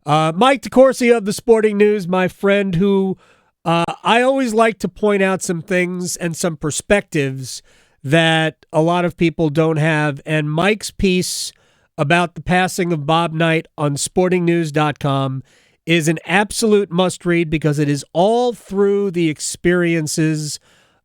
Mike DeCourcy of the Sporting News, my friend, who I always like to point out some things and some perspectives that a lot of people don't have. And Mike's piece about the passing of Bob Knight on sportingnews.com is an absolute must-read because it is all through the experiences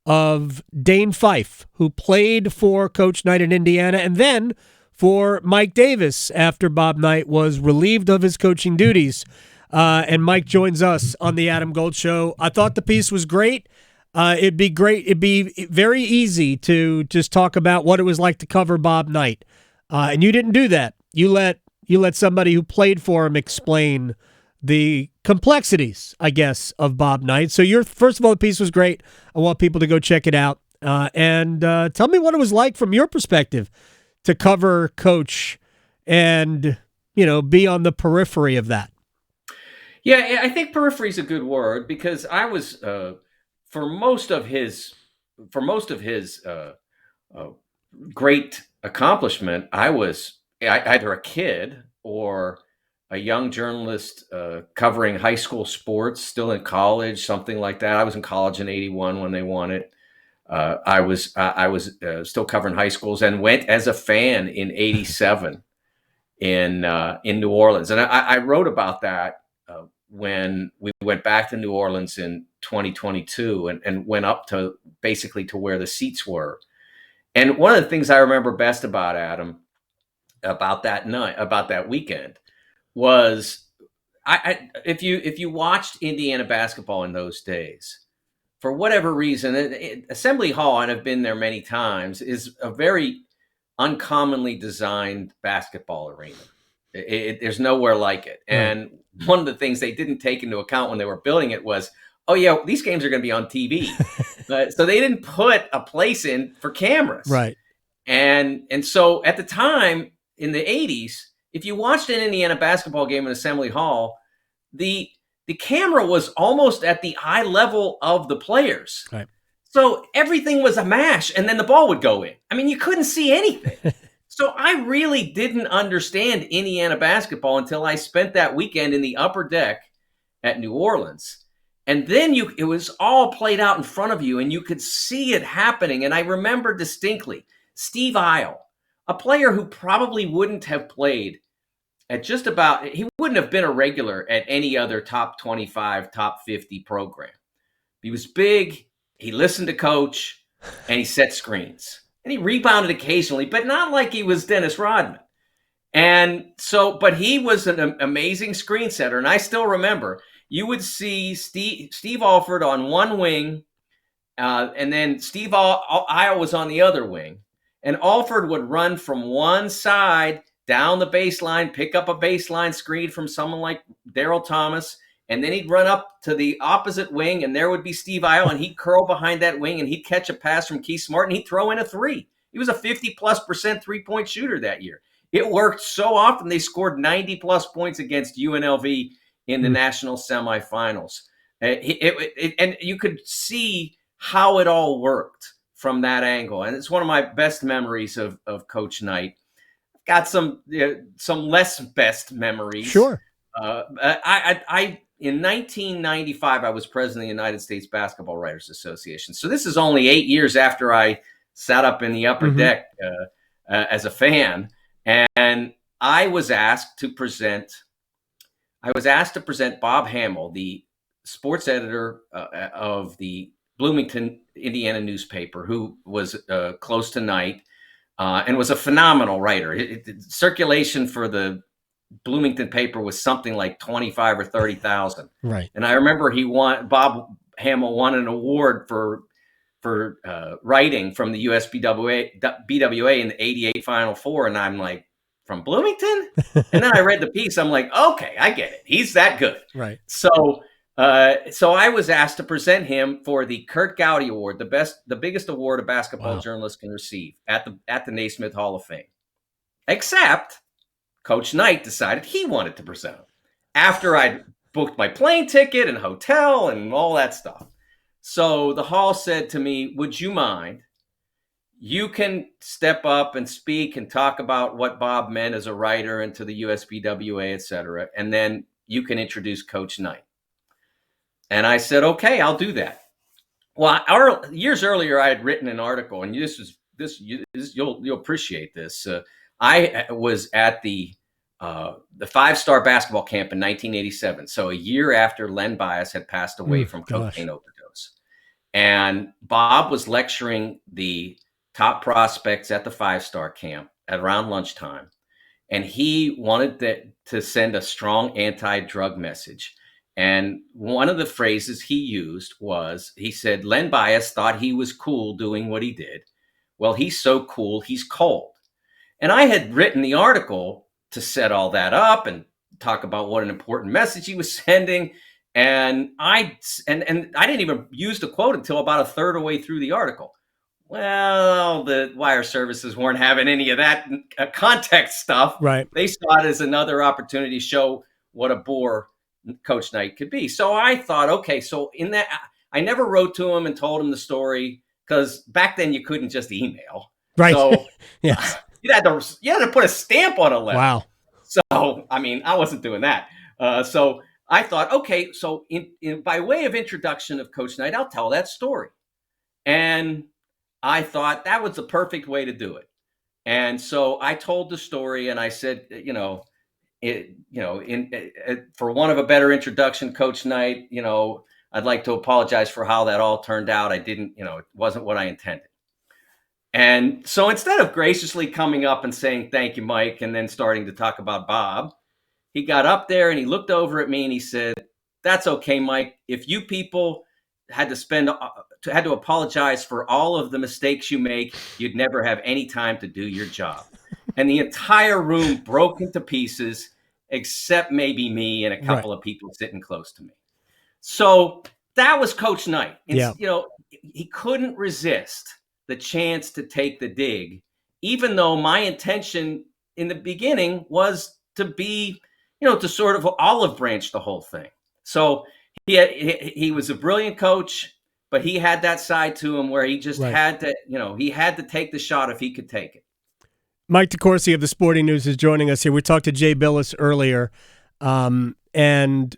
of Dane Fife, who played for Coach Knight in Indiana, and then for Mike Davis after Bob Knight was relieved of his coaching duties. And Mike joins us on the Adam Gold Show. I thought the piece was great. It'd be very easy to just talk about what it was like to cover Bob Knight. And you didn't do that. You let somebody who played for him explain the complexities, I guess, of Bob Knight. So first of all, the piece was great. I want people to go check it out. And tell me what it was like from your perspective to cover Coach and, be on the periphery of that. Yeah, I think periphery is a good word because I was for most of his great accomplishment, I was either a kid or a young journalist covering high school sports, still in college, something like that. I was in college in '81 when they won it. I was still covering high schools and went as a fan in '87 in New Orleans, and I wrote about that when we went back to New Orleans in 2022 and went up to basically to where the seats were. And one of the things I remember best about Adam, about that night, about that weekend, was if you watched Indiana basketball in those days, for whatever reason, Assembly Hall, and I've been there many times, is a very uncommonly designed basketball arena. There's nowhere like it. Right. And one of the things they didn't take into account when they were building it was, oh yeah, these games are going to be on TV. So they didn't put a place in for cameras. Right. And so at the time in the 80s, if you watched an Indiana basketball game in Assembly Hall, the camera was almost at the eye level of the players. Right. So everything was a mash, and then the ball would go in. I mean, you couldn't see anything. So I really didn't understand Indiana basketball until I spent that weekend in the upper deck at New Orleans. And then it was all played out in front of you, and you could see it happening. And I remember distinctly Steve Isle, a player who probably wouldn't have played at he wouldn't have been a regular at any other top 25, top 50 program. He was big, he listened to Coach, and he set screens. And he rebounded occasionally, but not like he was Dennis Rodman. And so, but he was an amazing screen setter. And I still remember you would see Steve Alford on one wing, and then Steve Isle was on the other wing. And Alford would run from one side down the baseline, pick up a baseline screen from someone like Daryl Thomas, and then he'd run up to the opposite wing, and there would be Steve Isle, and he'd curl behind that wing, and he'd catch a pass from Keith Smart, and he'd throw in a three. He was a 50+% three-point shooter that year. It worked so often they scored 90+ points against UNLV in the national semifinals. And you could see how it all worked from that angle. And it's one of my best memories of Coach Knight. Got some less best memories. Sure. In 1995, I was president of the United States Basketball Writers Association. So this is only 8 years after I sat up in the upper deck as a fan, and I was asked to present Bob Hamill, the sports editor of the Bloomington, Indiana newspaper, who was close to Knight and was a phenomenal writer. Circulation for the Bloomington paper was something like 25 or 30,000. Right. And I remember Bob Hamill won an award for writing from the USBWA in the '88 Final Four, and I'm like, from Bloomington? And then I read the piece. I'm like, okay, I get it. He's that good. Right. So I was asked to present him for the Kurt Gowdy Award, the biggest award a basketball journalist can receive at the Naismith Hall of Fame. Except Coach Knight decided he wanted to present him after I'd booked my plane ticket and hotel and all that stuff. So the hall said to me, would you mind? You can step up and speak and talk about what Bob meant as a writer and to the USBWA, et cetera. And then you can introduce Coach Knight. And I said, okay, I'll do that. Well, years earlier, I had written an article, and you'll appreciate this. I was at the 5-star basketball camp in 1987, so a year after Len Bias had passed away from cocaine overdose, and Bob was lecturing the top prospects at the 5-star camp at around lunchtime, and he wanted to send a strong anti-drug message. And one of the phrases he used was, he said, Len Bias thought he was cool doing what he did. Well, he's so cool, he's cold. And I had written the article to set all that up and talk about what an important message he was sending. And I didn't even use the quote until about a third of the way through the article. Well, the wire services weren't having any of that context stuff. Right. They saw it as another opportunity to show what a bore Coach Knight could be. So I thought, okay, so in that, I never wrote to him and told him the story, because back then you couldn't just email. Right. So yes. you had to put a stamp on a letter. Wow. So, I mean, I wasn't doing that. So I thought, okay, so by way of introduction of Coach Knight, I'll tell that story. And I thought that was the perfect way to do it. And so I told the story, and I said, for want of a better introduction, Coach Knight, I'd like to apologize for how that all turned out. I didn't, it wasn't what I intended. And so instead of graciously coming up and saying, thank you, Mike, and then starting to talk about Bob, he got up there and he looked over at me and he said, that's okay, Mike. If you people had to apologize for all of the mistakes you make, you'd never have any time to do your job. And the entire room broke into pieces, except maybe me and a couple of people sitting close to me. So that was Coach Knight. He couldn't resist the chance to take the dig, even though my intention in the beginning was to be, to sort of olive branch the whole thing. So he was a brilliant coach, but he had that side to him where he just had to, he had to take the shot if he could take it. Mike DeCourcy of the Sporting News is joining us here. We talked to Jay Billis earlier, and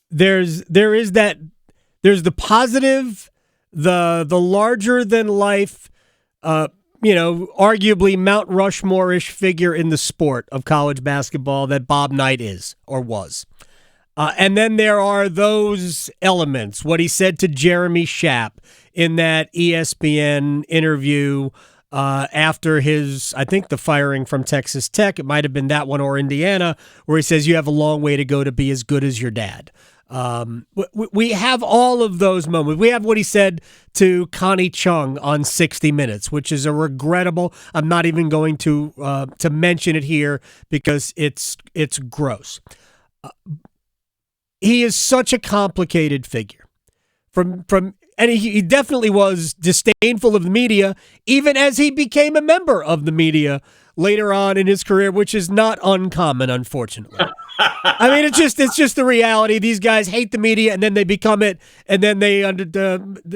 there's the positive, the larger than life, arguably Mount Rushmore-ish figure in the sport of college basketball that Bob Knight is or was. And then there are those elements, what he said to Jeremy Schaap in that ESPN interview after his, I think, the firing from Texas Tech. It might have been that one or Indiana, where he says you have a long way to go to be as good as your dad. We have all of those moments. We have what he said to Connie Chung on 60 Minutes, which is a regrettable. I'm not even going to mention it here because it's gross. He is such a complicated figure. And he definitely was disdainful of the media, even as he became a member of the media later on in his career, which is not uncommon, unfortunately. I mean, it's just the reality. These guys hate the media, and then they become it, and then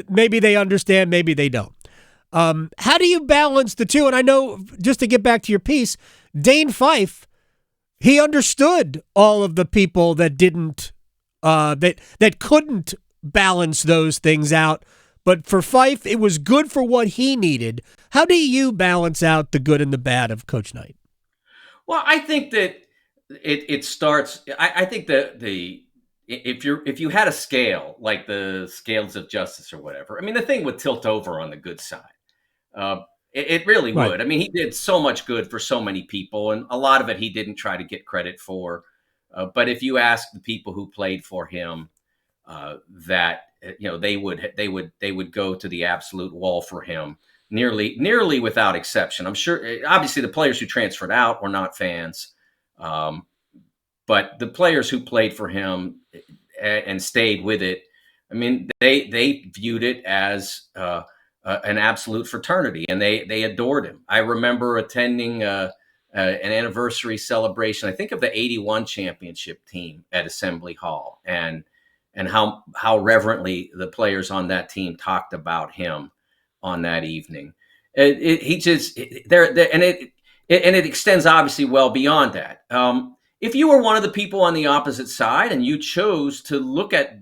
maybe they understand, maybe they don't. How do you balance the two? And I know, just to get back to your piece, Dane Fife, he understood all of the people that didn't, that couldn't balance those things out. But for Fife, it was good for what he needed. How do you balance out the good and the bad of Coach Knight? Well, I think that it starts. I think that if you had a scale like the scales of justice or whatever, I mean, the thing would tilt over on the good side. It really would. I mean, he did so much good for so many people, and a lot of it he didn't try to get credit for. But if you ask the people who played for him, that they would go to the absolute wall for him, nearly without exception. I'm sure, obviously, the players who transferred out were not fans, but the players who played for him and stayed with it, I mean, they viewed it as an absolute fraternity, and they adored him. I remember attending an anniversary celebration, I think of the '81 championship team at Assembly Hall, and how reverently the players on that team talked about him on that evening. It extends obviously well beyond that. If you were one of the people on the opposite side and you chose to look at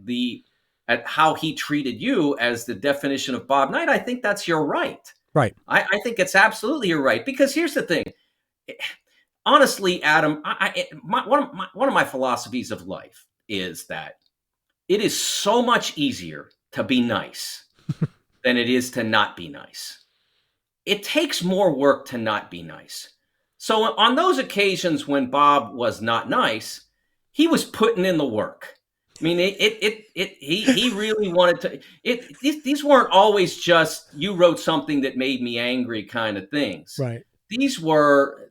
how he treated you as the definition of Bob Knight, I think that's your right. Right. I think it's absolutely your right, because here's the thing. Honestly, Adam, one of my philosophies of life is that it is so much easier to be nice than it is to not be nice. It takes more work to not be nice. So on those occasions when Bob was not nice, he was putting in the work. I mean, he really wanted to. These weren't always just you wrote something that made me angry kind of things. Right. These were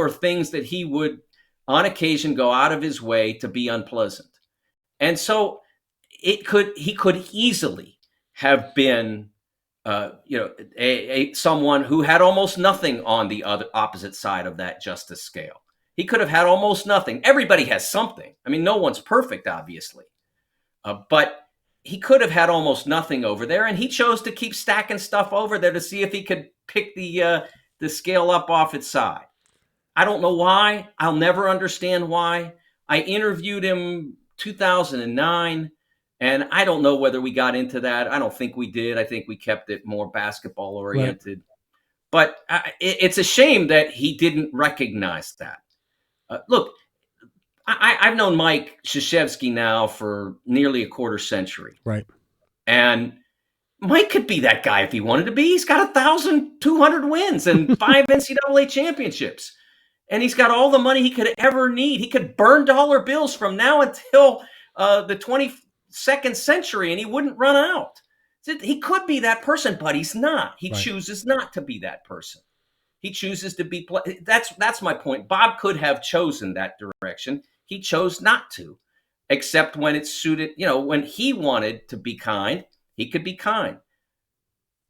things that he would on occasion go out of his way to be unpleasant. And so he could easily have been someone who had almost nothing on the opposite side of that justice scale. He could have had almost nothing. Everybody has something. I mean, no one's perfect, obviously. But he could have had almost nothing over there, and he chose to keep stacking stuff over there to see if he could pick the scale up off its side. I don't know why. I'll never understand why. I interviewed him 2009. And I don't know whether we got into that. I don't think we did. I think we kept it more basketball oriented. Right. But it's a shame that he didn't recognize that. Look, I've known Mike Krzyzewski now for nearly a quarter century. Right. And Mike could be that guy if he wanted to be. He's got 1,200 wins and 5 NCAA championships. And he's got all the money he could ever need. He could burn dollar bills from now until the 22nd century, and he wouldn't run out. He could be that person, but he's not. He chooses not to be that person. He chooses to be. That's my point. Bob could have chosen that direction. He chose not to, except when it suited. When he wanted to be kind, he could be kind.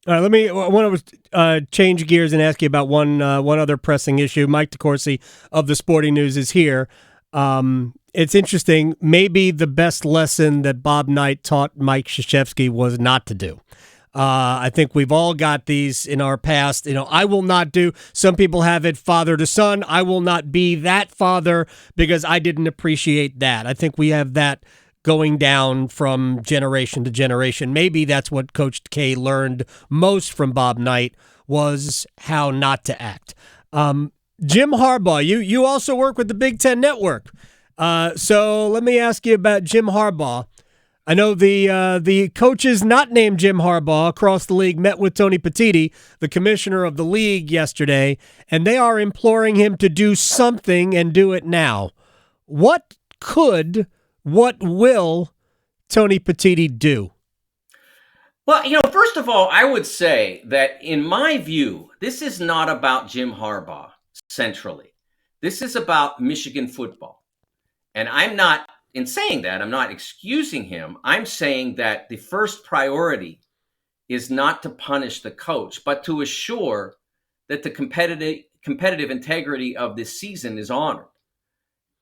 All right, I want to change gears and ask you about one other pressing issue. Mike DeCourcy of the Sporting News is here. It's interesting. Maybe the best lesson that Bob Knight taught Mike Krzyzewski was not to do. I think we've all got these in our past. I will not do. Some people have it father to son. I will not be that father because I didn't appreciate that. I think we have that going down from generation to generation. Maybe that's what Coach K learned most from Bob Knight was how not to act. Jim Harbaugh, you also work with the Big Ten Network. So let me ask you about Jim Harbaugh. I know the coaches not named Jim Harbaugh across the league met with Tony Petitti, the commissioner of the league, yesterday, and they are imploring him to do something and do it now. What will Tony Petitti do? Well, first of all, I would say that in my view, this is not about Jim Harbaugh centrally. This is about Michigan football. And in saying that, I'm not excusing him. I'm saying that the first priority is not to punish the coach, but to assure that the competitive integrity of this season is honored.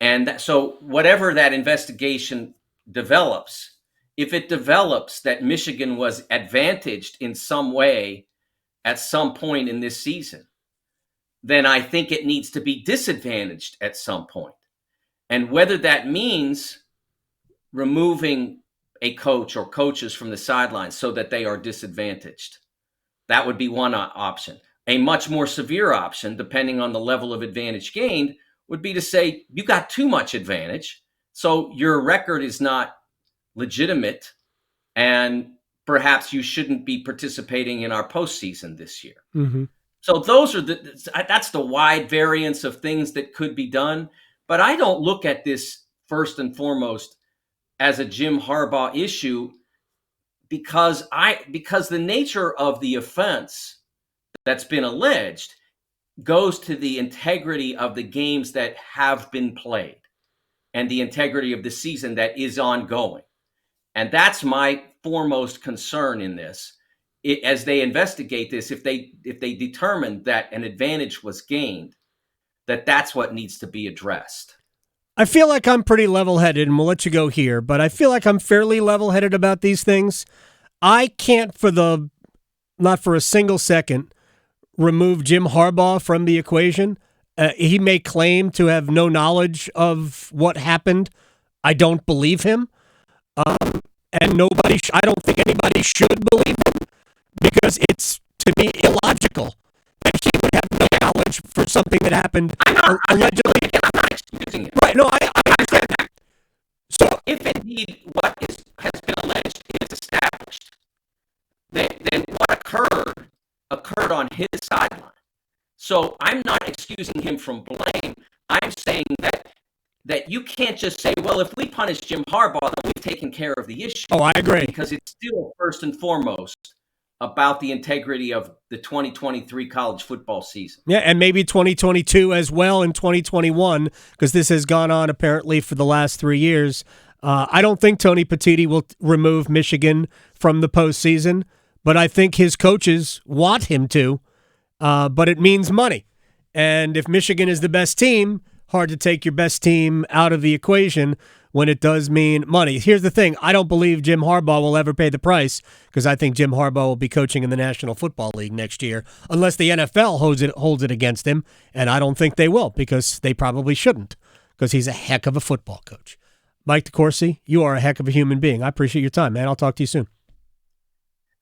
And so whatever that investigation develops, if it develops that Michigan was advantaged in some way at some point in this season, then I think it needs to be disadvantaged at some point. And whether that means removing a coach or coaches from the sidelines so that they are disadvantaged, that would be one option. A much more severe option, depending on the level of advantage gained, would be to say you got too much advantage, so your record is not legitimate, and perhaps you shouldn't be participating in our postseason this year. Mm-hmm. So that's the wide variance of things that could be done. But I don't look at this first and foremost as a Jim Harbaugh issue because the nature of the offense that's been alleged goes to the integrity of the games that have been played and the integrity of the season that is ongoing. And that's my foremost concern in this. As they investigate this, if they determine that an advantage was gained, that's what needs to be addressed. I feel like I'm pretty level-headed, and we'll let you go here, but I feel like I'm fairly level-headed about these things. I can't, not for a single second, remove Jim Harbaugh from the equation. He may claim to have no knowledge of what happened. I don't believe him. And I don't think anybody should believe him, because it's, to me, illogical that he would have no knowledge for something that happened allegedly. I'm not excusing it. Right, no, I understand that. So, if indeed what has been alleged is established, then what occurred on his sideline. So I'm not excusing him from blame. I'm saying that you can't just say, well, if we punish Jim Harbaugh, then we've taken care of the issue. Oh, I agree. Because it's still first and foremost about the integrity of the 2023 college football season. Yeah, and maybe 2022 as well, and 2021, because this has gone on apparently for the last 3 years. I don't think Tony Petitti will remove Michigan from the postseason, but I think his coaches want him to, but it means money. And if Michigan is the best team, hard to take your best team out of the equation when it does mean money. Here's the thing. I don't believe Jim Harbaugh will ever pay the price, because I think Jim Harbaugh will be coaching in the National Football League next year, unless the NFL holds it against him, and I don't think they will, because they probably shouldn't, because he's a heck of a football coach. Mike DeCourcy, you are a heck of a human being. I appreciate your time, man. I'll talk to you soon.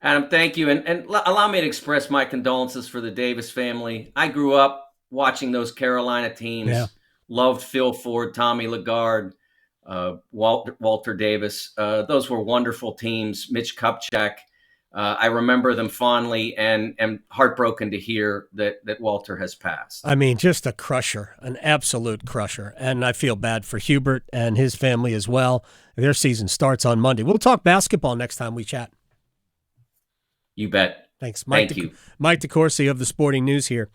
Adam, thank you. And allow me to express my condolences for the Davis family. I grew up watching those Carolina teams. Yeah. Loved Phil Ford, Tommy Lagarde, Walter Davis. Those were wonderful teams. Mitch Kupchak. I remember them fondly, and am heartbroken to hear that Walter has passed. I mean, just a crusher, an absolute crusher. And I feel bad for Hubert and his family as well. Their season starts on Monday. We'll talk basketball next time we chat. You bet. Thanks. Thank you. Mike DeCourcy of the Sporting News here.